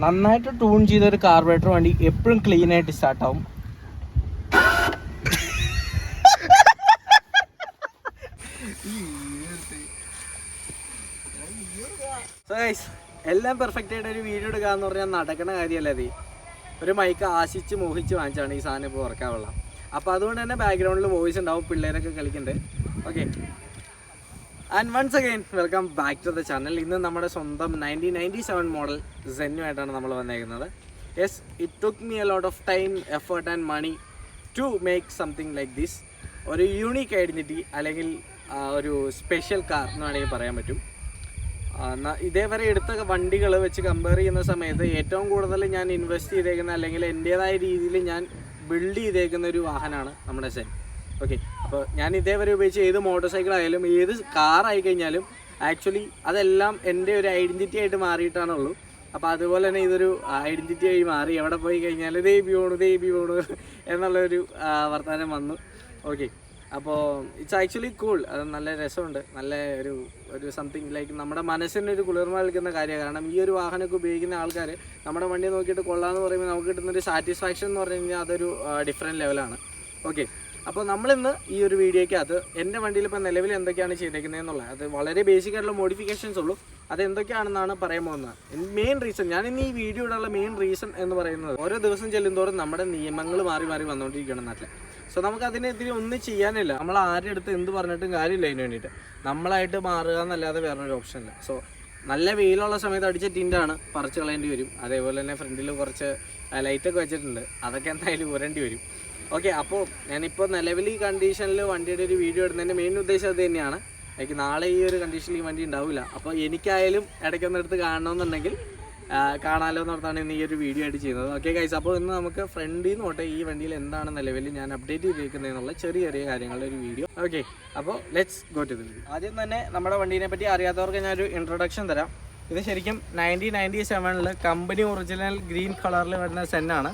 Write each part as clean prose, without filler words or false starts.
നന്നായിട്ട് ട്യൂൺ ചെയ്ത ഒരു കാർബറേറ്റർ വണ്ടി എപ്പോഴും ക്ലീൻ ആയിട്ട് സ്റ്റാർട്ടാവും. സോ ഗൈസ്, എല്ലാം പെർഫെക്റ്റ് ആയിട്ട് ഒരു വീഡിയോ എടുക്കുക എന്ന് പറഞ്ഞാൽ നടക്കുന്ന കാര്യമല്ല. അത് ഒരു മൈക്ക് ആശിച്ച് മോഹിച്ച് വാങ്ങിച്ചാണ് ഈ സാധനം ഇപ്പോൾ വർക്കാവുള്ള. അപ്പോൾ അതുകൊണ്ട് തന്നെ ബാക്ക്ഗ്രൗണ്ടിൽ വോയിസ് ഉണ്ടാവും, പിള്ളേരൊക്കെ കളിക്കുന്നുണ്ട്. Okay, and once again welcome back to the channel. ഇന്ന് നമ്മുടെ സ്വന്തം 1997 മോഡൽ സെന്നുമായിട്ടാണ് നമ്മൾ വന്നേക്കുന്നത്. Yes, it took me a lot of time, effort and money to make something like this. ഒരു യൂണീക്ക് ഐഡൻറ്റിറ്റി അല്ലെങ്കിൽ ഒരു സ്പെഷ്യൽ കാർ എന്ന് വേണമെങ്കിൽ പറയാൻ പറ്റും. ഇതേവരെ എടുത്ത വണ്ടികൾ വെച്ച് കമ്പയർ ചെയ്യുന്ന സമയത്ത് ഏറ്റവും കൂടുതൽ ഞാൻ ഇൻവെസ്റ്റ് ചെയ്തേക്കുന്ന അല്ലെങ്കിൽ എൻ്റേതായ രീതിയിൽ ഞാൻ ബിൽഡ് ചെയ്തേക്കുന്ന ഒരു വാഹനമാണ് നമ്മുടെ സെൻ. ഓക്കെ, അപ്പോൾ ഞാൻ ഇതേവരെ ഉപയോഗിച്ച് ഏത് മോട്ടോർ സൈക്കിൾ ആയാലും ഏത് കാർ ആയി കഴിഞ്ഞാലും ആക്ച്വലി അതെല്ലാം എൻ്റെ ഒരു ഐഡൻറ്റിറ്റി ആയിട്ട് മാറിയിട്ടാണുള്ളൂ. അപ്പോൾ അതുപോലെ തന്നെ ഇതൊരു ഐഡൻറ്റിറ്റി ആയി മാറി. എവിടെ പോയി കഴിഞ്ഞാൽ ദേബി പോണു എന്നുള്ളൊരു വർത്തമാനം വന്നു. ഓക്കെ, അപ്പോൾ ഇറ്റ്സ് ആക്ച്വലി കൂൾ. അത് നല്ല രസമുണ്ട്, നല്ല ഒരു സംതിങ് ലൈക്ക് നമ്മുടെ മനസ്സിനൊരു കുളിർമ നൽകുന്ന കാര്യമാണ്. കാരണം ഈ ഒരു വാഹനമൊക്കെ ഉപയോഗിക്കുന്ന ആൾക്കാർ നമ്മുടെ വണ്ടി നോക്കിയിട്ട് കൊള്ളാമെന്ന് പറയുമ്പോൾ നമുക്ക് കിട്ടുന്നൊരു സാറ്റിസ്ഫാക്ഷൻ എന്ന് പറഞ്ഞു കഴിഞ്ഞാൽ അതൊരു ഡിഫറെൻറ്റ് ലെവലാണ്. ഓക്കെ, അപ്പോൾ നമ്മളിന്ന് ഈ ഒരു വീഡിയോയ്ക്കകത്ത് എൻ്റെ വണ്ടിയിൽ ഇപ്പോൾ നിലവിൽ എന്തൊക്കെയാണ് ചെയ്തേക്കുന്നത് എന്നുള്ളത്, അത് വളരെ ബേസിക് ആയിട്ടുള്ള മോഡിഫിക്കേഷൻസ് ഉള്ളൂ. അത് എന്തൊക്കെയാണെന്നാണ് പറയാൻ പോകുന്നത്. മെയിൻ റീസൺ, ഞാനിന്ന് ഈ വീഡിയോ ഇടാനുള്ള മെയിൻ റീസൺ എന്ന് പറയുന്നത്, ഓരോ ദിവസം ചെല്ലുന്തോറും നമ്മുടെ നിയമങ്ങൾ മാറി വന്നുകൊണ്ടിരിക്കുകയാണ് നാട്ടിൽ. സോ നമുക്ക് അതിനെതിരെ ഒന്നും ചെയ്യാനില്ല. നമ്മൾ ആരുടെ അടുത്ത് എന്ത് പറഞ്ഞിട്ടും കാര്യമില്ല. അതിന് വേണ്ടിയിട്ട് നമ്മളായിട്ട് മാറുക എന്നല്ലാതെ വേറൊരു ഓപ്ഷൻ ഇല്ല. സോ നല്ല വെയിലുള്ള സമയത്ത് അടിച്ച ടിൻ്റാണ് പറിച്ച് കളയേണ്ടി വരും. അതേപോലെ തന്നെ ഫ്രണ്ടിൽ കുറച്ച് ലൈറ്റൊക്കെ വെച്ചിട്ടുണ്ട്, അതൊക്കെ എന്തായാലും ഊരേണ്ടി വരും. ഓക്കെ, അപ്പോൾ ഞാനിപ്പോൾ നിലവിൽ ഈ കണ്ടീഷനിൽ വണ്ടിയുടെ ഒരു വീഡിയോ ഇടുന്നതിൻ്റെ മെയിൻ ഉദ്ദേശം അത് തന്നെയാണ്. എനിക്ക് നാളെ ഈ ഒരു കണ്ടീഷനിൽ ഈ വണ്ടി ഉണ്ടാവില്ല. അപ്പോൾ എനിക്കായാലും ഇടയ്ക്കൊന്ന് എടുത്ത് കാണണമെന്നുണ്ടെങ്കിൽ കാണാമല്ലോ എന്നോർത്താണ് ഇന്ന് ഈ ഒരു വീഡിയോ ആയിട്ട് ചെയ്യുന്നത്. ഓക്കെ ഗൈസ്, അപ്പോൾ ഇന്ന് നമുക്ക് ഫ്രണ്ടിൽ നിന്ന് തൊട്ട് ഈ വണ്ടിയിൽ എന്താണ് നിലവിൽ ഞാൻ അപ്ഡേറ്റ് ചെയ്തിരിക്കുന്നത് എന്നുള്ള ചെറിയ കാര്യങ്ങളുടെ ഒരു വീഡിയോ. ഓക്കെ, അപ്പോൾ let's go to the video. ആദ്യം തന്നെ നമ്മുടെ വണ്ടീനെ പറ്റി അറിയാത്തവർക്ക് ഞാനൊരു ഇൻട്രൊഡക്ഷൻ തരാം. ഇത് ശരിക്കും 1997 കമ്പനി ഒറിജിനൽ ഗ്രീൻ കളറിൽ വരുന്ന സെന്നാണ്.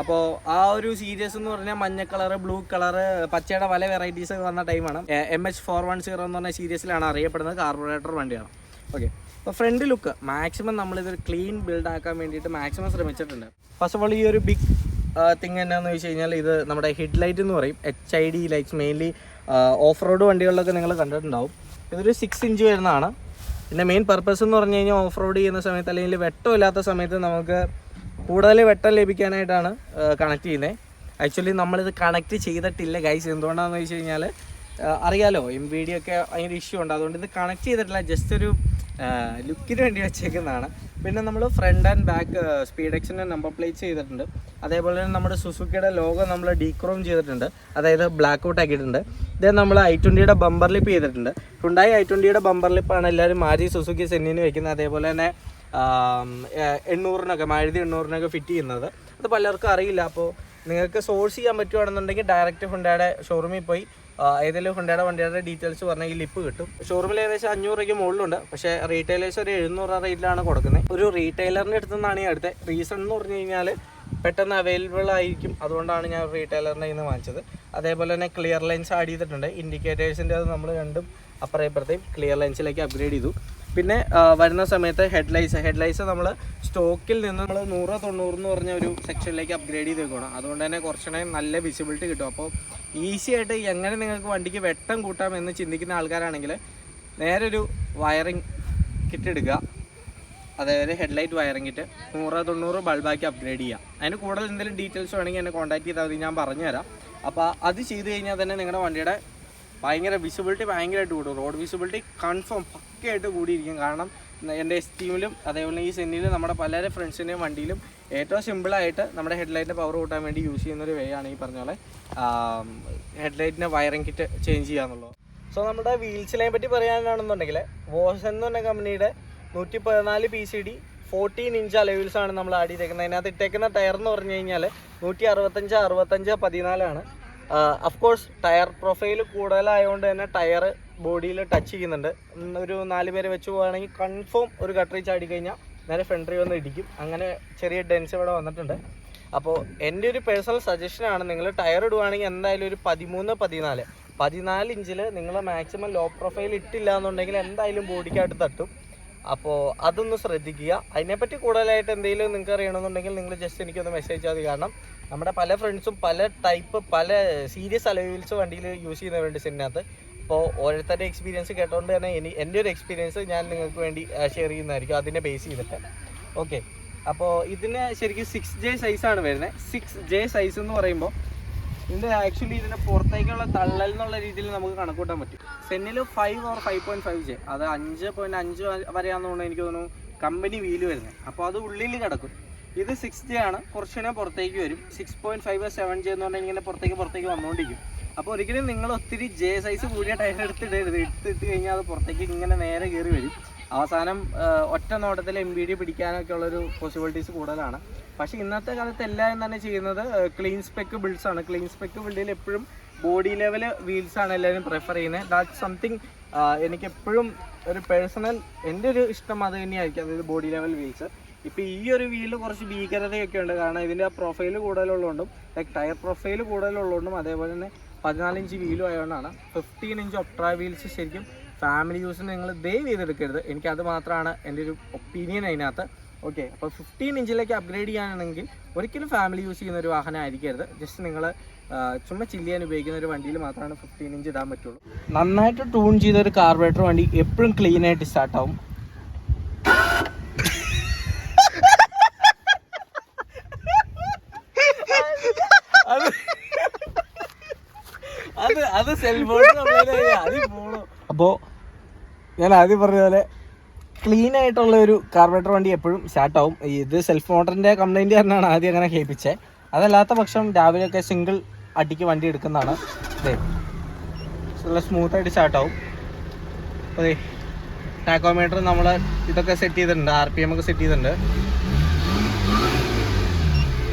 അപ്പോൾ ആ ഒരു സീരീസ് എന്ന് പറഞ്ഞാൽ മഞ്ഞ കളറ്, ബ്ലൂ കളറ്, പച്ചയുടെ പല വെറൈറ്റീസ് ഒക്കെ വന്ന ടൈമാണ്. MH410 എന്ന് പറഞ്ഞ സീരീസിലാണ് അറിയപ്പെടുന്നത്. കാർബറേറ്റർ വണ്ടിയാണ്. ഓക്കെ, അപ്പോൾ ഫ്രണ്ട് ലുക്ക് മാക്സിമം നമ്മളിതൊരു ക്ലീൻ ബിൽഡ് ആക്കാൻ വേണ്ടിയിട്ട് മാക്സിമം ശ്രമിച്ചിട്ടുണ്ട്. ഫസ്റ്റ് ഓഫ് ഓൾ ഈ ഒരു ബിഗ് തിങ് എന്നാന്ന് വെച്ച് കഴിഞ്ഞാൽ ഇത് നമ്മുടെ ഹെഡ് ലൈറ്റ് എന്ന് പറയും. HID lights, mainly off road വണ്ടികളിലൊക്കെ നിങ്ങൾ കണ്ടിട്ടുണ്ടാവും. ഇതൊരു 6 ഇഞ്ച് വരുന്നതാണ്. പിന്നെ മെയിൻ പർപ്പസ് എന്ന് പറഞ്ഞു കഴിഞ്ഞാൽ ഓഫ് റോഡ് ചെയ്യുന്ന സമയത്ത് അല്ലെങ്കിൽ വെട്ടമില്ലാത്ത സമയത്ത് നമുക്ക് കൂടുതൽ വെട്ടം ലഭിക്കാനായിട്ടാണ് കണക്ട് ചെയ്യുന്നത്. ആക്ച്വലി നമ്മളിത് കണക്ട് ചെയ്തിട്ടില്ല ഗൈസ്. എന്തുകൊണ്ടാണെന്ന് വെച്ച് കഴിഞ്ഞാൽ അറിയാലോ, NVIDIA ഒക്കെ അതിൻ്റെ ഇഷ്യൂ ഉണ്ട്. അതുകൊണ്ട് ഇത് കണക്ട് ചെയ്തിട്ടില്ല, ജസ്റ്റ് ഒരു ലുക്കിന് വേണ്ടി വെച്ചേക്കുന്നതാണ്. പിന്നെ നമ്മൾ ഫ്രണ്ട് ആൻഡ് ബാക്ക് സ്പീഡെക്സിൻ്റെ നമ്പർ പ്ലേറ്റ് ചെയ്തിട്ടുണ്ട്. അതേപോലെ തന്നെ നമ്മുടെ സുസുക്കിയുടെ ലോഗോ നമ്മൾ ഡീക്രോം ചെയ്തിട്ടുണ്ട്, അതായത് ബ്ലാക്ക് ഔട്ട് ആക്കിയിട്ടുണ്ട്. ഇത് നമ്മൾ i20യുടെ ബമ്പർ ലിപ്പ് ചെയ്തിട്ടുണ്ട്. ഹുണ്ടായി i20യുടെ ബമ്പർ ലിപ്പാണ് എല്ലാവരും മാറ്റി സുസുക്കി സെന്നിന് വയ്ക്കുന്നത്. അതേപോലെ തന്നെ 800-നൊക്കെ മാരുതി 800-നൊക്കെ ഫിറ്റ് ചെയ്യുന്നത്. അത് പലർക്കും അറിയില്ല. അപ്പോൾ നിങ്ങൾക്ക് സോഴ്സ് ചെയ്യാൻ പറ്റുവാണെന്നുണ്ടെങ്കിൽ ഡയറക്റ്റ് ഹുണ്ടായുടെ ഷോറൂമിൽ പോയി ഏതെങ്കിലും ഹുണ്ടായുടെ വണ്ടിയുടെ ഡീറ്റെയിൽസ് പറഞ്ഞെങ്കിൽ ലിപ്പ് കിട്ടും. ഷോറൂമിൽ ഏകദേശം 500 രൂപയ്ക്ക് മുകളിലുണ്ട്. പക്ഷേ റീറ്റെയിലേഴ്സ് ഒരു 700 റേറ്റിലാണ് കൊടുക്കുന്നത്. ഒരു റീറ്റെയിലറിൻ്റെ അടുത്ത് നിന്നാണ് ഈ അടുത്ത റീസൺ എന്ന് പറഞ്ഞു കഴിഞ്ഞാൽ പെട്ടെന്ന് അവൈലബിൾ ആയിരിക്കും. അതുകൊണ്ടാണ് ഞാൻ റീറ്റെയിലറിൻ്റെ നിന്ന് വാങ്ങിച്ചത്. അതേപോലെ തന്നെ ക്ലിയർ ലൈൻസ് ആഡ് ചെയ്തിട്ടുണ്ട്. ഇൻഡിക്കേറ്റേഴ്സിൻ്റെ അത് നമ്മൾ രണ്ടും അപ്പുറം ഇപ്പുറത്തേയും ക്ലിയർ ലൈൻസിലേക്ക് അപ്ഗ്രേഡ് ചെയ്തു. പിന്നെ വരുന്ന സമയത്ത് ഹെഡ്ലൈറ്റ്സ് നമ്മൾ സ്റ്റോക്കിൽ നിന്ന് നമ്മൾ 100-90 എന്ന് പറഞ്ഞ ഒരു സെക്ഷനിലേക്ക് അപ്ഗ്രേഡ് ചെയ്ത് വെക്കണം. അതുകൊണ്ട് തന്നെ കുറച്ചുകൂടെ നല്ല വിസിബിലിറ്റി കിട്ടും. അപ്പോൾ ഈസി ആയിട്ട് എങ്ങനെ നിങ്ങൾക്ക് വണ്ടിക്ക് വെട്ടം കൂട്ടാം എന്ന് ചിന്തിക്കുന്ന ആൾക്കാരാണെങ്കിൽ നേരെ ഒരു വയറിംഗ് കിറ്റ് എടുക്കുക. അതായത് ഹെഡ്ലൈറ്റ് വയറിംഗ് കിറ്റ് 100-90 ബൾബാക്കി അപ്ഗ്രേഡ് ചെയ്യുക. അതിന് കൂടുതൽ എന്തെങ്കിലും ഡീറ്റെയിൽസ് വേണമെങ്കിൽ എന്നെ കോൺടാക്ട് ചെയ്താൽ മതി, ഞാൻ പറഞ്ഞുതരാം. അപ്പോൾ അത് ചെയ്ത് കഴിഞ്ഞാൽ തന്നെ നിങ്ങളുടെ വണ്ടിയുടെ ഭയങ്കര വിസിബിലിറ്റി ഭയങ്കരമായിട്ട് കൂടും. റോഡ് വിസിബിലിറ്റി കൺഫേം പക്കയായിട്ട് കൂടിയിരിക്കും. കാരണം എൻ്റെ എസ്റ്റീമിലും അതേപോലെ ഈ സെന്നിലും നമ്മുടെ പല ഫ്രണ്ട്സിൻ്റെയും വണ്ടിയിലും ഏറ്റവും സിമ്പിളായിട്ട് നമ്മുടെ ഹെഡ്ലൈറ്റിൻ്റെ പവർ കൂട്ടാൻ വേണ്ടി യൂസ് ചെയ്യുന്നൊരു വേ ആണ് ഈ പറഞ്ഞ പോലെ ഹെഡ്ലൈറ്റിൻ്റെ വയറിംഗ് കിറ്റ് ചേഞ്ച് ചെയ്യുക എന്നുള്ളത്. സോ നമ്മുടെ വീൽസിനെ പറ്റി പറയാനാണെന്നുണ്ടെങ്കിൽ വോസൻ എന്ന് പറഞ്ഞ കമ്പനിയുടെ 114 PCD 14 ഇഞ്ച് അലോയിൽസാണ് നമ്മൾ ആഡ് ചെയ്തേക്കുന്നത്. അതിനകത്ത് ഇട്ടേക്കുന്ന ടയർ എന്ന് പറഞ്ഞു കഴിഞ്ഞാൽ 165/65/14 അഫ്കോഴ്സ് ടയർ പ്രൊഫൈൽ കൂടുതലായതുകൊണ്ട് തന്നെ ടയർ ബോഡിയിൽ ടച്ച് ചെയ്യുന്നുണ്ട്. ഒരു 4 പേര് വെച്ച് പോവുകയാണെങ്കിൽ കൺഫേം ഒരു ഗട്ടറി ചാടി കഴിഞ്ഞാൽ നേരെ ഫ്രണ്ടറി വന്ന് ഇടിക്കും. അങ്ങനെ ചെറിയ ഡെൻസ് ഇവിടെ വന്നിട്ടുണ്ട്. അപ്പോൾ എൻ്റെ ഒരു പേഴ്സണൽ സജഷനാണ്, നിങ്ങൾ ടയർ ഇടുവാണെങ്കിൽ എന്തായാലും ഒരു 13-14 ഇഞ്ചിൽ നിങ്ങൾ മാക്സിമം ലോ പ്രൊഫൈൽ ഇട്ടില്ല എന്നുണ്ടെങ്കിൽ എന്തായാലും ബോഡിക്കകത്ത് തട്ടും. അപ്പോൾ അതൊന്ന് ശ്രദ്ധിക്കുക. അതിനെപ്പറ്റി കൂടുതലായിട്ട് എന്തെങ്കിലും നിങ്ങൾക്ക് അറിയണമെന്നുണ്ടെങ്കിൽ നിങ്ങൾ ജസ്റ്റ് എനിക്കൊന്ന് മെസ്സേജ് ചെയ്താൽ മതി. കാരണം നമ്മുടെ പല ഫ്രണ്ട്സും പല സീരിയസ് അലോയിൽസ് വണ്ടിയിൽ യൂസ് ചെയ്യുന്നവരുണ്ട് സെന്നിനകത്ത്. അപ്പോൾ ഓരോരുത്തരുടെ എക്സ്പീരിയൻസ് കേട്ടോണ്ട് തന്നെ എൻ്റെ ഒരു എക്സ്പീരിയൻസ് ഞാൻ നിങ്ങൾക്ക് വേണ്ടി ഷെയർ ചെയ്യുന്നതായിരിക്കും അതിനെ ബേസ് ചെയ്തിട്ട്. ഓക്കെ, അപ്പോൾ ഇതിന് ശരിക്കും 6J സൈസാണ് വരുന്നത്. 6J സൈസ് എന്ന് പറയുമ്പോൾ ഇതിൻ്റെ ആക്ച്വലി ഇതിൻ്റെ പുറത്തേക്കുള്ള തള്ളൽ എന്നുള്ള രീതിയിൽ നമുക്ക് കണക്കൂട്ടാൻ പറ്റും. സെന്നിൽ 5 or 5.5J, അത് 5.5 വരെയാണെന്നുകൊണ്ട് എനിക്ക് തോന്നുന്നു കമ്പനി വീല് വരുന്നത്. അപ്പോൾ അത് ഉള്ളിൽ കിടക്കും. ഇത് 6J ആണ്, കുറച്ചുകൂടെ പുറത്തേക്ക് വരും. 6.5 7J എന്ന് പറഞ്ഞാൽ ഇങ്ങനെ പുറത്തേക്ക് വന്നുകൊണ്ടിരിക്കും. അപ്പോൾ ഒരിക്കലും നിങ്ങൾ ഒത്തിരി J സൈസ് കൂടിയ ടയർ എടുത്തിട്ട് കഴിഞ്ഞാൽ അത് പുറത്തേക്ക് ഇങ്ങനെ നേരെ കയറി വരും. അവസാനം ഒറ്റ നോട്ടത്തിൽ MBD പിടിക്കാനൊക്കെ ഉള്ളൊരു പോസിബിലിറ്റീസ് കൂടുതലാണ്. പക്ഷേ ഇന്നത്തെ കാലത്ത് എല്ലാവരും തന്നെ ചെയ്യുന്നത് ക്ലീൻ സ്പെക്ക് ബിൽഡ്സ് ആണ്. ക്ലീൻ സ്പെക്ക് ബിൽഡിൽ എപ്പോഴും ബോഡി ലെവൽ വീൽസ് ആണ് എല്ലാവരും പ്രിഫർ ചെയ്യുന്നത്. ദാറ്റ് സംതിങ് എനിക്കെപ്പോഴും ഒരു പേഴ്സണൽ എൻ്റെ ഒരു ഇഷ്ടം അത് തന്നെയായിരിക്കും, അതായത് ബോഡി ലെവൽ വീൽസ്. ഇപ്പോൾ ഈ ഒരു വീലിൽ കുറച്ച് ഭീകരതയൊക്കെ ഉണ്ട്. കാരണം ഇതിൻ്റെ പ്രൊഫൈൽ കൂടുതലുള്ളതുകൊണ്ടും ടയർ പ്രൊഫൈൽ കൂടുതലുള്ളതുകൊണ്ടും അതേപോലെ തന്നെ 14 ഇഞ്ച് വീലും ആയതുകൊണ്ടാണ്. 15 ഇഞ്ച് ഒപ്ട്രാ വീൽസ് ശരിക്കും ഫാമിലി യൂസിന് നിങ്ങൾ ദയവ് ചെയ്തെടുക്കരുത്. എനിക്കത് മാത്രമാണ് എൻ്റെ ഒരു ഒപ്പീനിയൻ അതിനകത്ത്. ഓക്കെ, അപ്പോൾ 15 ഇഞ്ചിലേക്ക് അപ്ഗ്രേഡ് ചെയ്യാനാണെങ്കിൽ ഒരിക്കലും ഫാമിലി യൂസ് ചെയ്യുന്ന ഒരു വാഹനം ആയിരിക്കരുത്. ജസ്റ്റ് നിങ്ങൾ ചുമ്മാ ചില്ല് ചെയ്യാൻ ഉപയോഗിക്കുന്ന ഒരു വണ്ടിയിൽ മാത്രമാണ് 15 ഇഞ്ച് ഇടാൻ പറ്റുള്ളൂ. നന്നായിട്ട് ട്യൂൺ ചെയ്ത ഒരു കാർബറേറ്റർ വണ്ടി എപ്പോഴും ക്ലീൻ ആയിട്ട് സ്റ്റാർട്ടാവും. അത് അപ്പോൾ ഞാൻ ആദ്യം പറഞ്ഞ പോലെ ക്ലീൻ ആയിട്ടുള്ള ഒരു കാർബറേറ്റർ വണ്ടി എപ്പോഴും സ്റ്റാർട്ടാവും. ഇത് സെൽഫ് മോട്ടറിൻ്റെ കംപ്ലൈൻറ്റ് കാരണമാണ് ആദ്യം അങ്ങനെ കേൾപ്പിച്ചത്. അതല്ലാത്ത പക്ഷം രാവിലെയൊക്കെ സിംഗിൾ അടിക്ക് വണ്ടി എടുക്കുന്നതാണ്. അതെ, നല്ല സ്മൂത്തായിട്ട് സ്റ്റാർട്ടാവും. അതെ, ടാക്കോമീറ്റർ നമ്മൾ ഇതൊക്കെ സെറ്റ് ചെയ്തിട്ടുണ്ട്, RPM ഒക്കെ സെറ്റ് ചെയ്തിട്ടുണ്ട്.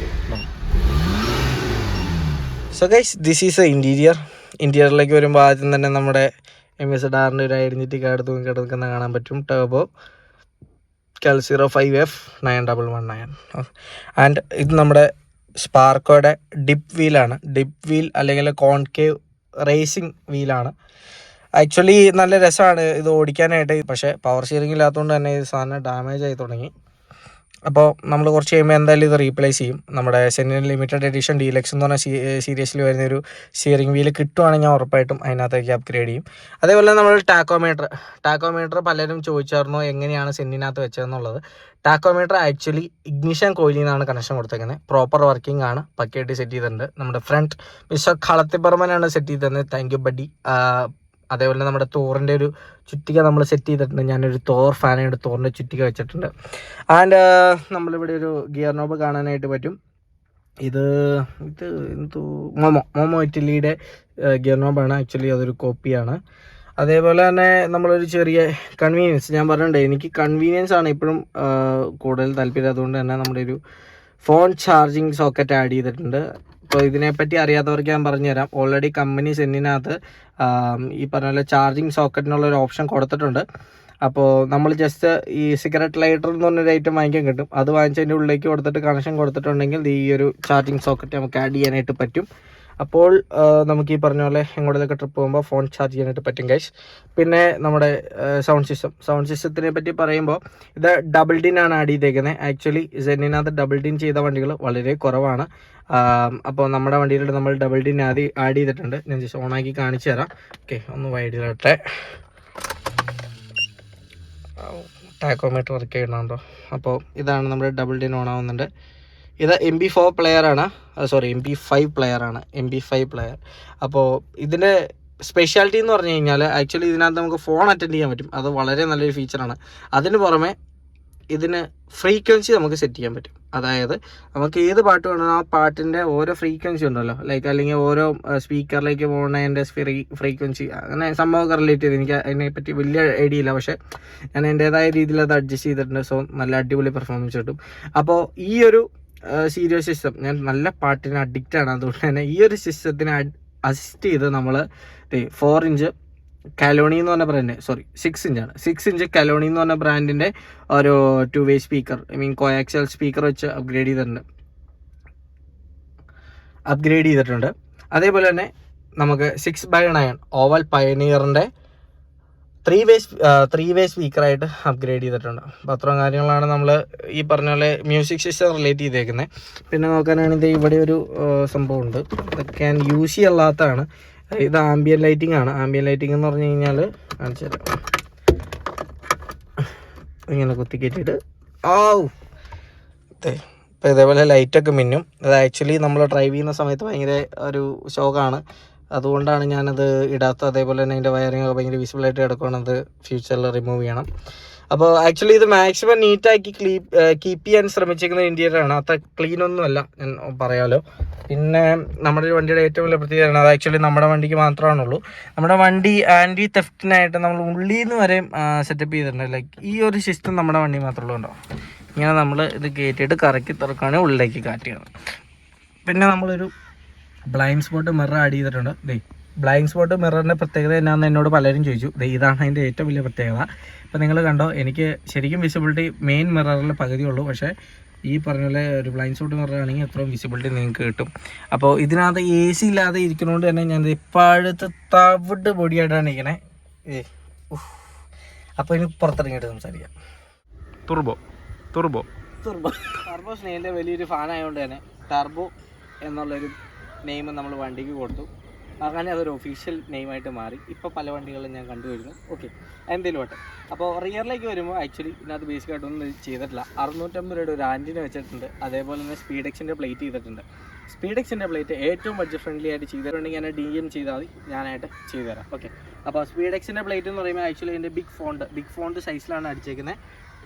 So guys, this is a ഇൻറ്റീരിയറിലേക്ക് വരുമ്പോൾ ആദ്യം തന്നെ നമ്മുടെ MSRൻ്റെ ഒരു ഐഡൻറ്റിറ്റി കാർഡ് തൂങ്ങിക്കിടക്കുന്ന കാണാൻ പറ്റും. Turbo Cal 05F 9119. ആൻഡ് ഇത് നമ്മുടെ സ്പാർക്കോയുടെ ഡിപ്പ് വീലാണ്. ഡിപ്പ് വീൽ അല്ലെങ്കിൽ കോൺകേവ് റേസിംഗ് വീലാണ്. ആക്ച്വലി നല്ല രസമാണ് ഇത് ഓടിക്കാനായിട്ട്. പക്ഷേ പവർ സ്റ്റിയറിംഗ് ഇല്ലാത്തതുകൊണ്ട് തന്നെ ഈ സാധനം ഡാമേജ് ആയി തുടങ്ങി. അപ്പോൾ നമ്മൾ കുറച്ച് കഴിയുമ്പോൾ എന്തായാലും ഇത് റീപ്ലേസ് ചെയ്യും. നമ്മുടെ സെന്നിൻ ലിമിറ്റഡ് എഡിഷൻ ഡീലക്സ് എന്ന് പറഞ്ഞ സീരീസിൽ വരുന്നൊരു സ്റ്റിയറിംഗ് വീല് കിട്ടുവാണെങ്കിൽ ഞാൻ ഉറപ്പായിട്ടും അതിനകത്തേക്ക് അപ്ഗ്രേഡ് ചെയ്യും. അതേപോലെ നമ്മൾ ടാക്കോമീറ്റർ പലരും ചോദിച്ചായിരുന്നു എങ്ങനെയാണ് സെന്നിനകത്ത് വെച്ചതെന്നുള്ളത്. ടാക്കോമീറ്റർ ആക്ച്വലി ഇഗ്നിഷൻ കോയിലിൽ നിന്നാണ് കണക്ഷൻ കൊടുത്തേക്കുന്നത്. പ്രോപ്പർ വർക്കിംഗ് ആണ്, പക്കയായിട്ട് സെറ്റ് ചെയ്തിട്ടുണ്ട്. നമ്മുടെ ഫ്രണ്ട് മിസ്റ്റർ കളത്തിപ്പറമ്പനാണ് സെറ്റ് ചെയ്തത്. Thank you buddy. അതേപോലെ നമ്മുടെ തോറിൻ്റെ ഒരു ചുറ്റിക നമ്മൾ സെറ്റ് ചെയ്തിട്ടുണ്ട്. ഞാനൊരു തോർ ഫാനായിട്ട് തോറിൻ്റെ ചുറ്റിക വെച്ചിട്ടുണ്ട്. ആൻഡ് നമ്മളിവിടെ ഒരു ഗിയർ നോബ് കാണാനായിട്ട് പറ്റും. ഇത് എന്തോ മോമോ ഇറ്റലിയുടെ ഗിയർ നോബാണ്. ആക്ച്വലി അതൊരു കോപ്പിയാണ്. അതേപോലെ തന്നെ നമ്മളൊരു ചെറിയ കൺവീനിയൻസ്, ഞാൻ പറഞ്ഞിട്ടുണ്ട് എനിക്ക് കൺവീനിയൻസ് ആണ് ഇപ്പോഴും കൂടുതൽ താല്പര്യം. അതുകൊണ്ട് തന്നെ നമ്മുടെ ഒരു ഫോൺ ചാർജിങ് സോക്കറ്റ് ആഡ് ചെയ്തിട്ടുണ്ട്. അപ്പോൾ ഇതിനെപ്പറ്റി അറിയാത്തവർക്ക് ഞാൻ പറഞ്ഞുതരാം. ഓൾറെഡി കമ്പനി സെന്നിനകത്ത് ഈ പറഞ്ഞ പോലെ ചാർജിങ് സോക്കറ്റിനുള്ളൊരു ഓപ്ഷൻ കൊടുത്തിട്ടുണ്ട്. അപ്പോൾ നമ്മൾ ജസ്റ്റ് ഈ സിഗരറ്റ് ലൈറ്റർ എന്ന് പറഞ്ഞൊരു ഐറ്റം വാങ്ങിക്കാൻ കിട്ടും. അത് വാങ്ങിച്ചതിൻ്റെ ഉള്ളിലേക്ക് കൊടുത്തിട്ട് കണക്ഷൻ കൊടുത്തിട്ടുണ്ടെങ്കിൽ ഈ ഒരു ചാർജിങ് സോക്കറ്റ് നമുക്ക് ആഡ് ചെയ്യാനായിട്ട് പറ്റും. അപ്പോൾ നമുക്ക് ഈ പറഞ്ഞ പോലെ എങ്ങോട്ടേലൊക്കെ ട്രിപ്പ് പോകുമ്പോൾ ഫോൺ ചാർജ് ചെയ്യാനായിട്ട് പറ്റും ഗൈസ്. പിന്നെ നമ്മുടെ സൗണ്ട് സിസ്റ്റത്തിനെ പറ്റി പറയുമ്പോൾ ഇത് ഡബിൾ ഡിൻ ആണ് ആഡ് ചെയ്തേക്കുന്നത്. ആക്ച്വലി സെന്നിനകത്ത് ഡബിൾ ഡിൻ ചെയ്ത വണ്ടികൾ വളരെ കുറവാണ്. അപ്പോൾ നമ്മുടെ വണ്ടിയിലൂടെ നമ്മൾ ഡബിൾ ഡിൻ ആഡ് ചെയ്തിട്ടുണ്ട്. ഞാൻ ജസ്റ്റ് ഓണാക്കി കാണിച്ചു തരാം. ഓക്കെ, ഒന്ന് വൈഡിലോട്ടെ. ടാക്കോമീറ്റർ വർക്ക് ചെയ്യണോ? അപ്പോൾ ഇതാണ് നമ്മുടെ ഡബിൾ ഡിൻ ഓൺ ആവുന്നുണ്ട്. ഇത് MP4 പ്ലെയർ ആണ്, MP5 പ്ലെയർ ആണ്. MP5 player. അപ്പോൾ ഇതിൻ്റെ സ്പെഷ്യാലിറ്റി എന്ന് പറഞ്ഞു കഴിഞ്ഞാൽ ആക്ച്വലി ഇതിനകത്ത് നമുക്ക് ഫോൺ അറ്റൻഡ് ചെയ്യാൻ പറ്റും. അത് വളരെ നല്ലൊരു ഫീച്ചറാണ്. അതിന് പുറമെ ഇതിന് ഫ്രീക്വൻസി നമുക്ക് സെറ്റ് ചെയ്യാൻ പറ്റും. അതായത് നമുക്ക് ഏത് പാട്ട് വേണോ ആ പാട്ടിൻ്റെ ഓരോ ഫ്രീക്വൻസി ഉണ്ടല്ലോ, ലൈക്ക് അല്ലെങ്കിൽ ഓരോ സ്പീക്കറിലേക്ക് പോകുന്നതിൻ്റെ ഫ്രീക്വൻസി അങ്ങനെ സംഭവമൊക്കെ റിലേറ്റ് ചെയ്ത് എനിക്ക് അതിനെപ്പറ്റി വലിയ ഐഡിയ ഇല്ല. പക്ഷേ ഞാൻ എൻ്റേതായ രീതിയിൽ അത് അഡ്ജസ്റ്റ് ചെയ്തിട്ടുണ്ട്. സോ നല്ല അടിപൊളി പെർഫോമൻസ് കിട്ടും. അപ്പോൾ ഈ ഒരു സ്റ്റീരിയോ സിസ്റ്റം, ഞാൻ നല്ല പാട്ടിന് അഡിക്റ്റാണ്. അതുകൊണ്ട് തന്നെ ഈ ഒരു സിസ്റ്റത്തിനെ അസിസ്റ്റ് ചെയ്ത് നമ്മൾ 4 ഇഞ്ച് കലോണി എന്ന് പറഞ്ഞ ബ്രാൻഡ് 6 ഇഞ്ചാണ്. 6 ഇഞ്ച് കലോണി എന്ന് പറഞ്ഞ ബ്രാൻഡിൻ്റെ ഒരു 2-way സ്പീക്കർ, കോയാക്സിയൽ സ്പീക്കർ വെച്ച് അപ്ഗ്രേഡ് ചെയ്തിട്ടുണ്ട്. അതേപോലെ തന്നെ നമുക്ക് 6x9 ഓവൽ പയനിയറിൻ്റെ ത്രീ വേ സ്പീക്കറായിട്ട് അപ്ഗ്രേഡ് ചെയ്തിട്ടുണ്ട്. അപ്പോൾ അത്രയും കാര്യങ്ങളാണ് നമ്മൾ ഈ പറഞ്ഞ പോലെ മ്യൂസിക് സിസ്റ്റം റിലേറ്റ് ചെയ്തേക്കുന്നത്. പിന്നെ നോക്കാനാണെങ്കിൽ ഇവിടെ ഒരു സംഭവമുണ്ട്, ഇതൊക്കെ ഞാൻ യൂസ് ചെയ്യാത്തതാണ്. ഇത് ആംബിയൻ ലൈറ്റിംഗ് ആണ്. ആംബിയൻ ലൈറ്റിംഗ് എന്ന് പറഞ്ഞു കഴിഞ്ഞാൽ കാണിച്ചു തരാം. ഇങ്ങനെ കുത്തിക്കേറ്റിട്ട് ഇപ്പോൾ ഇതേപോലെ ലൈറ്റൊക്കെ മിന്നും. അത് ആക്ച്വലി നമ്മൾ ഡ്രൈവ് ചെയ്യുന്ന സമയത്ത് ഭയങ്കര ഒരു ഷോക്കാണ്, അതുകൊണ്ടാണ് ഞാനത് ഇടാത്തത്. അതേപോലെ തന്നെ അതിൻ്റെ വയറിങ് ഒക്കെ ഭയങ്കര വിസിബിളായിട്ട് കിടക്കുകയാണ്, അത് ഫ്യൂച്ചറിൽ റിമൂവ് ചെയ്യണം. അപ്പോൾ ആക്ച്വലി ഇത് മാക്സിമം നീറ്റാക്കി കീപ്പ് ചെയ്യാൻ ശ്രമിച്ചിരിക്കുന്ന ഇൻറ്റീരിയറാണ്. അത്ര ക്ലീനൊന്നുമല്ല ഞാൻ പറയാമല്ലോ. പിന്നെ നമ്മുടെ വണ്ടിയുടെ ഏറ്റവും വലിയ പ്രത്യേകതയാണ് അത് ആക്ച്വലി നമ്മുടെ വണ്ടിക്ക് മാത്രമാണുള്ളൂ. നമ്മുടെ വണ്ടി ആൻറ്റി തെഫ്റ്റിനായിട്ട് നമ്മൾ ഉള്ളിൽ നിന്ന് വരെ സെറ്റപ്പ് ചെയ്തിട്ടുണ്ട്. ലൈക്ക് ഈ ഒരു സിസ്റ്റം നമ്മുടെ വണ്ടി മാത്രമേ ഉള്ളൂ. ഇങ്ങനെ നമ്മൾ ഇത് കയറ്റിയിട്ട് കറക്കി തുറക്കുകയാണെങ്കിൽ ഉള്ളിലേക്ക് കാറ്റുകയാണ്. പിന്നെ നമ്മളൊരു ബ്ലൈൻഡ് സ്പോട്ട് മിറർ ആഡ് ചെയ്തിട്ടുണ്ട്. ബ്ലൈൻഡ് സ്പോട്ട് മിററിൻ്റെ പ്രത്യേകത എന്നാന്ന് എന്നോട് പലരും ചോദിച്ചു. ഇതാണ് അതിൻ്റെ ഏറ്റവും വലിയ പ്രത്യേകത. ഇപ്പോൾ നിങ്ങൾ കണ്ടോ, എനിക്ക് ശരിക്കും വിസിബിലിറ്റി മെയിൻ മിററിൽ പകുതിയുള്ളൂ, പക്ഷേ ഈ പറഞ്ഞ പോലെ ഒരു ബ്ലൈൻഡ് സ്പോട്ട് മിറർ ആണെങ്കിൽ അത്രയും വിസിബിലിറ്റി നിങ്ങൾക്ക് കിട്ടും. അപ്പോൾ ഇതിനകത്ത് AC ഇല്ലാതെ ഇരിക്കുന്നതുകൊണ്ട് തന്നെ ഞാൻ ഇപ്പോഴത്തെ തവിട് പൊടിയായിട്ടാണ് ഇരിക്കണേ. അപ്പോൾ ഇനി പുറത്തിറങ്ങിയിട്ട് സംസാരിക്കാം. ടർബോ സ്നേഹിൻ്റെ വലിയൊരു ഫാനായതുകൊണ്ട് തന്നെ ടർബോ എന്നുള്ളൊരു നെയിം നമ്മൾ വണ്ടിക്ക് കൊടുത്തു. അങ്ങനെ അതൊരു ഒഫീഷ്യൽ നെയിമായിട്ട് മാറി. ഇപ്പോൾ പല വണ്ടികളും ഞാൻ കണ്ടുവരുന്നു. ഓക്കെ, എന്തെങ്കിലും ആട്ടെ. അപ്പോൾ റിയറിലേക്ക് വരുമ്പോൾ ആക്ച്വലി ഇതിനകത്ത് ബേസിക്കായിട്ടൊന്നും ചെയ്തിട്ടില്ല. 650 രൂപയുടെ ഒരു ആൻറ്റിന വെച്ചിട്ടുണ്ട്. അതേപോലെ തന്നെ സ്പീഡെക്സിൻ്റെ പ്ലേറ്റ് ചെയ്തിട്ടുണ്ട്. സ്പീഡെക്സിൻ്റെ പ്ലേറ്റ് ഏറ്റവും ബഡ്ജറ്റ് ഫ്രണ്ട്ലി ആയിട്ട് ചെയ്തിട്ടുണ്ടെങ്കിൽ ഞാൻ DM ചെയ്താൽ മതി, ഞാനായിട്ട് ചെയ്തുതരാം. ഓക്കെ, അപ്പോൾ സ്പീഡെക്സിൻ്റെ പ്ലേറ്റ് എന്ന് പറയുമ്പോൾ ആക്ച്വലി അതിൻ്റെ ബിഗ് ഫോണ്ട് സൈസിലാണ് അടിച്ചേക്കുന്നത്.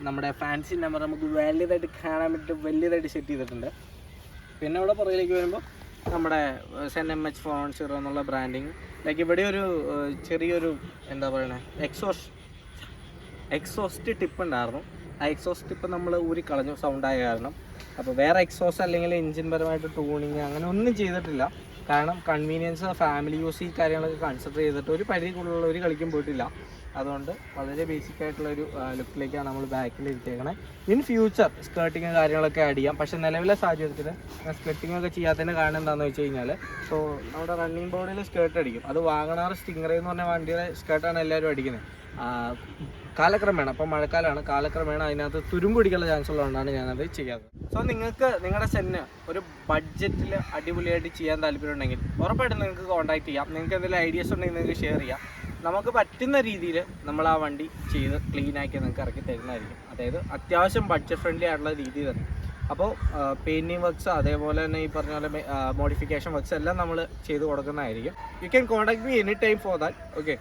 നമ്മുടെ ഫാൻസി നമ്പർ നമുക്ക് വലിയതായിട്ട് കാണാൻ വേണ്ടിയിട്ട് വലിയതായിട്ട് സെറ്റ് ചെയ്തിട്ടുണ്ട്. പിന്നെ ഇവിടെ പുറകിലേക്ക് വരുമ്പോൾ നമ്മുടെ SNMH 410 എന്നുള്ള ബ്രാൻഡിങ്. ലൈക്ക് ഇവിടെ ഒരു ചെറിയൊരു എന്താ പറയുന്നത് എക്സോസ്റ്റ് ടിപ്പ് ഉണ്ടായിരുന്നു. ആ എക്സോസ്റ്റ് ടിപ്പ് നമ്മൾ ഊരിക്കളഞ്ഞു സൗണ്ടായ കാരണം. അപ്പോൾ വേറെ എക്സോസ്റ്റ് അല്ലെങ്കിൽ എൻജിൻ പരമായിട്ട് ട്യൂണിങ് അങ്ങനെ ഒന്നും ചെയ്തിട്ടില്ല. കാരണം കൺവീനിയൻസ്, ഫാമിലി യൂസ് ഈ കാര്യങ്ങളൊക്കെ കൺസിഡർ ചെയ്തിട്ട് ഒരു പരിധിക്കുള്ള ഒരു കളിക്കും പോയിട്ടില്ല. അതുകൊണ്ട് വളരെ ബേസിക് ആയിട്ടുള്ളൊരു ലുക്കിലേക്കാണ് നമ്മൾ ബാക്കിൽ ഇരുത്തിയേക്കണേ. ഇൻ ഫ്യൂച്ചർ സ്കേർട്ടിങ് കാര്യങ്ങളൊക്കെ ആഡ് ചെയ്യാം. പക്ഷേ നിലവിലെ സാഹചര്യത്തിൽ സ്കേർട്ടിങ് ഒക്കെ ചെയ്യാത്തതിൻ്റെ കാരണം എന്താണെന്ന് വെച്ച് കഴിഞ്ഞാൽ, സോ നമ്മുടെ റണ്ണിങ് ബോർഡിൽ സ്കേർട്ട് അടിക്കും. അത് വാഗണാർ സ്റ്റിംഗറേ എന്ന് പറഞ്ഞ വണ്ടിയുടെ സ്കേർട്ടാണ് എല്ലാവരും അടിക്കുന്നത്. കാലക്രമേണ, അപ്പോൾ മഴക്കാലമാണ്, കാലക്രമേണ അതിനകത്ത് തുരുമ്പ് പിടിക്കാനുള്ള ചാൻസ് ഉള്ളതുകൊണ്ടാണ് ഞാനത് ചെയ്യാത്തത്. സോ നിങ്ങൾക്ക് നിങ്ങളുടെ സെന്ന് ഒരു ബഡ്ജറ്റിൽ അടിപൊളിയായിട്ട് ചെയ്യാൻ താല്പര്യമുണ്ടെങ്കിൽ ഉറപ്പായിട്ടും നിങ്ങൾക്ക് കോൺടാക്ട് ചെയ്യാം. നിങ്ങൾക്ക് എന്തെങ്കിലും ഐഡിയാസ് ഉണ്ടെങ്കിൽ നിങ്ങൾക്ക് ഷെയർ ചെയ്യാം. നമുക്ക് പറ്റുന്ന രീതിയിൽ നമ്മൾ ആ വണ്ടി ചെയ്ത് ക്ലീനാക്കി നിങ്ങൾക്ക് ഇറക്കി തരുന്നതായിരിക്കും. അതായത് അത്യാവശ്യം ബഡ്ജറ്റ് ഫ്രണ്ട്ലി ആയിട്ടുള്ള രീതി തന്നെ. അപ്പോൾ പെയിൻറ്റിങ് വർക്ക്സ് അതേപോലെ തന്നെ ഈ പറഞ്ഞ പോലെ മോഡിഫിക്കേഷൻ വർക്ക്സ് എല്ലാം നമ്മൾ ചെയ്ത് കൊടുക്കുന്നതായിരിക്കും. You can contact me any time for that. Okay,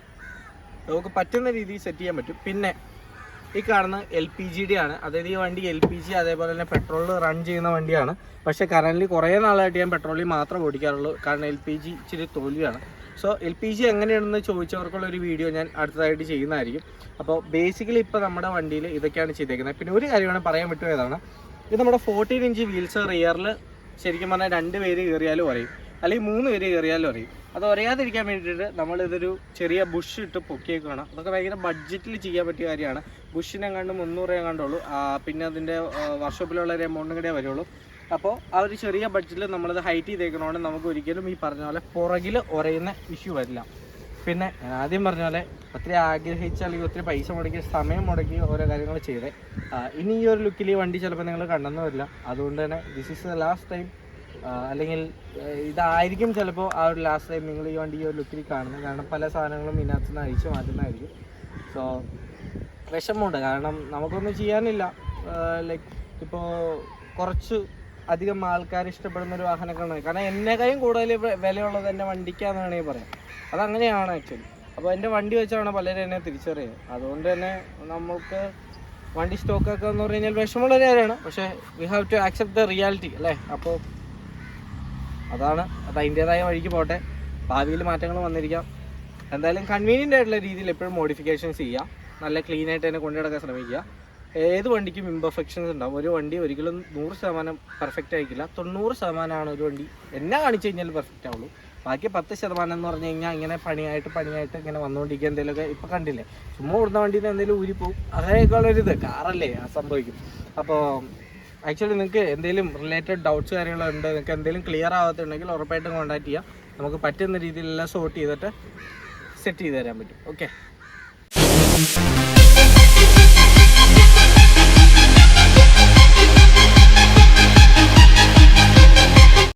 നമുക്ക് പറ്റുന്ന രീതിയിൽ സെറ്റ് ചെയ്യാൻ പറ്റും. പിന്നെ ഈ കാണുന്ന LPGD ആണ്. അതായത് ഈ വണ്ടി LPG അതേപോലെ തന്നെ പെട്രോളിൽ റൺ ചെയ്യുന്ന വണ്ടിയാണ്. പക്ഷേ കറൻ്റ് കുറേ നാളായിട്ട് ഞാൻ പെട്രോളിൽ മാത്രമേ ഓടിക്കാറുള്ളൂ. കാരണം LPG ഇച്ചിരി തോൽവിയാണ്. സോ LPG എങ്ങനെയാണെന്ന് ചോദിച്ചവർക്കുള്ളൊരു വീഡിയോ ഞാൻ അടുത്തതായിട്ട് ചെയ്യുന്നതായിരിക്കും. അപ്പോൾ ബേസിക്കലി ഇപ്പോൾ നമ്മുടെ വണ്ടിയിൽ ഇതൊക്കെയാണ് ചെയ്തേക്കുന്നത്. പിന്നെ ഒരു കാര്യമാണ് പറയാൻ വിട്ടുപോയതാണ്, ഇത് നമ്മുടെ 14 ഇഞ്ച് വീൽസ് റിയറിൽ ശരിക്കും പറഞ്ഞാൽ 2 പേര് കയറിയാലും അറിയും, അല്ലെങ്കിൽ 3 പേര് കയറിയാലും അറിയും. അത് അറിയാതിരിക്കാൻ വേണ്ടിയിട്ട് നമ്മളിതൊരു ചെറിയ ബുഷ് ഇട്ട് പൊക്കിയേക്കാണ്. അതൊക്കെ ഭയങ്കര ബഡ്ജറ്റിൽ ചെയ്യാൻ പറ്റിയ കാര്യമാണ്. ബുഷിനെങ്ങാണ്ട് 300 എങ്ങാണ്ടുള്ളൂ. പിന്നെ അതിൻ്റെ വർക്ക്ഷോപ്പിലുള്ള ഒരു എമൗണ്ടും കൂടെ വരുള്ളൂ. അപ്പോൾ ആ ഒരു ചെറിയ ബഡ്ജറ്റിൽ നമ്മളത് ഹൈറ്റ് ചെയ്തേക്കണോണ്ട് നമുക്ക് ഒരിക്കലും ഈ പറഞ്ഞ പോലെ പുറകിൽ ഉറയുന്ന ഇഷ്യൂ വരില്ല. പിന്നെ ഞാൻ ആദ്യം പറഞ്ഞ പോലെ ഒത്തിരി ആഗ്രഹിച്ച അല്ലെങ്കിൽ ഒത്തിരി പൈസ മുടക്കി സമയം മുടക്കി ഓരോ കാര്യങ്ങൾ ചെയ്തേ. ഇനി ഈ ഒരു ലുക്കിൽ ഈ വണ്ടി ചിലപ്പോൾ നിങ്ങൾ കണ്ടെന്ന് വരില്ല. അതുകൊണ്ട് തന്നെ this is the last time, അല്ലെങ്കിൽ ഇതായിരിക്കും ചിലപ്പോൾ ആ ഒരു ലാസ്റ്റ് ടൈം നിങ്ങൾ ഈ വണ്ടി ഈ ഒരു ലുക്കിൽ കാണുന്നത്. കാരണം പല സാധനങ്ങളും ഇതിനകത്ത് നിന്ന് അഴിച്ചു മാറ്റുന്നതായിരിക്കും. സോ വിഷമമുണ്ട്, കാരണം നമുക്കൊന്നും ചെയ്യാനില്ല. ലൈക്ക് ഇപ്പോൾ കുറച്ച് അധികം ആൾക്കാർ ഇഷ്ടപ്പെടുന്ന ഒരു വാഹനങ്ങളാണ്. കാരണം എന്നെക്കാളും കൂടുതൽ വിലയുള്ളത് എൻ്റെ വണ്ടിക്കാന്ന് വേണമെങ്കിൽ പറയാം. അതങ്ങനെയാണ് ആക്ച്വലി. അപ്പോൾ എൻ്റെ വണ്ടി വെച്ചാണ് പലരും എന്നെ തിരിച്ചറിയുന്നത്. അതുകൊണ്ട് തന്നെ നമുക്ക് വണ്ടി സ്റ്റോക്കൊക്കെ എന്ന് പറഞ്ഞു കഴിഞ്ഞാൽ വിഷമമുള്ളൊരു കാര്യമാണ്. പക്ഷേ we have to accept the reality അല്ലേ. അപ്പോൾ അതാണ്, അത് അതിൻ്റേതായ വഴിക്ക് പോട്ടെ. ഭാവിയിൽ മാറ്റങ്ങൾ വന്നിരിക്കാം. എന്തായാലും കൺവീനിയൻ്റ് ആയിട്ടുള്ള രീതിയിൽ എപ്പോഴും മോഡിഫിക്കേഷൻസ് ചെയ്യുക. നല്ല ക്ലീൻ ആയിട്ട് തന്നെ കൊണ്ടുനടക്കാൻ ശ്രമിക്കുക. ഏത് വണ്ടിക്കും ഇംപെർഫെക്ഷൻസ് ഉണ്ടാവും. ഒരു വണ്ടി ഒരിക്കലും 100% പെർഫെക്റ്റ് ആയിരിക്കില്ല. 90% ഒരു വണ്ടി എന്നെ കാണിച്ചു കഴിഞ്ഞാൽ പെർഫെക്റ്റ് ആവുള്ളൂ. ബാക്കി 10% എന്ന് പറഞ്ഞു കഴിഞ്ഞാൽ ഇങ്ങനെ പണിയായിട്ട് ഇങ്ങനെ വന്നുകൊണ്ടിരിക്കുക. എന്തെങ്കിലുമൊക്കെ ഇപ്പം കണ്ടില്ലേ, ചുമ്മാ ഓടുന്ന വണ്ടിയിൽ നിന്ന് എന്തെങ്കിലും ഊരിപ്പോവും. അതേക്കുള്ളൊരിത് കാറല്ലേ സംഭവിക്കും. അപ്പോൾ ആക്ച്വലി നിങ്ങൾക്ക് എന്തെങ്കിലും റിലേറ്റഡ് ഡൗട്ട്സ് കാര്യങ്ങളുണ്ട്, നിങ്ങൾക്ക് എന്തെങ്കിലും ക്ലിയർ ആവാത്തുണ്ടെങ്കിൽ ഉറപ്പായിട്ടും കോൺടാക്ട് ചെയ്യാം. നമുക്ക് പറ്റുന്ന രീതിയിലെല്ലാം സോർട്ട് ചെയ്തിട്ട് സെറ്റ് ചെയ്ത് തരാൻ പറ്റും. ഓക്കെ. കാണാം.